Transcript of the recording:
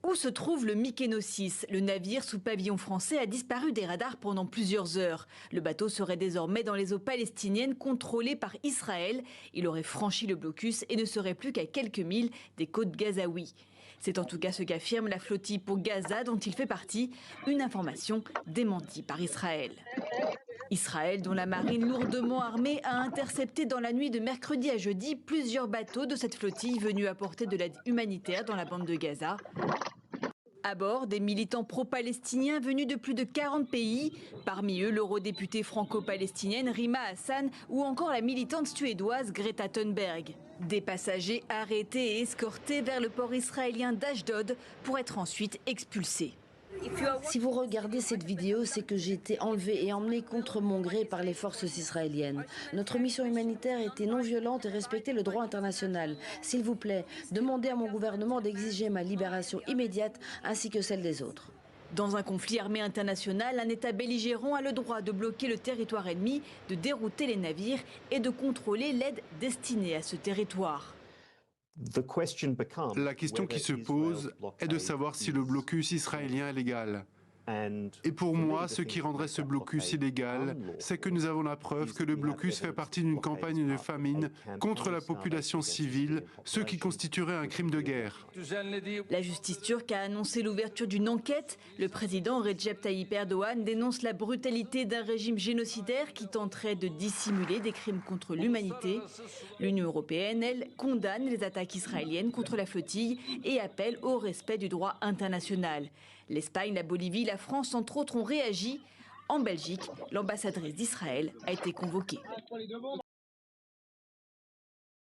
Où se trouve le Mykonos? Le navire sous pavillon français a disparu des radars pendant plusieurs heures. Le bateau serait désormais dans les eaux palestiniennes contrôlées par Israël. Il aurait franchi le blocus et ne serait plus qu'à quelques milles des côtes gazaouis. C'est en tout cas ce qu'affirme la flottille pour Gaza dont il fait partie, une information démentie par Israël. Israël, dont la marine lourdement armée a intercepté dans la nuit de mercredi à jeudi plusieurs bateaux de cette flottille venus apporter de l'aide humanitaire dans la bande de Gaza. À bord, des militants pro-palestiniens venus de plus de 40 pays, parmi eux l'eurodéputée franco-palestinienne Rima Hassan ou encore la militante suédoise Greta Thunberg. Des passagers arrêtés et escortés vers le port israélien d'Ashdod pour être ensuite expulsés. Si vous regardez cette vidéo, c'est que j'ai été enlevée et emmenée contre mon gré par les forces israéliennes. Notre mission humanitaire était non violente et respectait le droit international. S'il vous plaît, demandez à mon gouvernement d'exiger ma libération immédiate ainsi que celle des autres. Dans un conflit armé international, un État belligérant a le droit de bloquer le territoire ennemi, de dérouter les navires et de contrôler l'aide destinée à ce territoire. La question qui se pose est de savoir si le blocus israélien est légal. Et pour moi, ce qui rendrait ce blocus illégal, c'est que nous avons la preuve que le blocus fait partie d'une campagne de famine contre la population civile, ce qui constituerait un crime de guerre. La justice turque a annoncé l'ouverture d'une enquête. Le président Recep Tayyip Erdogan dénonce la brutalité d'un régime génocidaire qui tenterait de dissimuler des crimes contre l'humanité. L'Union européenne, elle, condamne les attaques israéliennes contre la flottille et appelle au respect du droit international. L'Espagne, la Bolivie, la France, entre autres, ont réagi. En Belgique, l'ambassadrice d'Israël a été convoquée.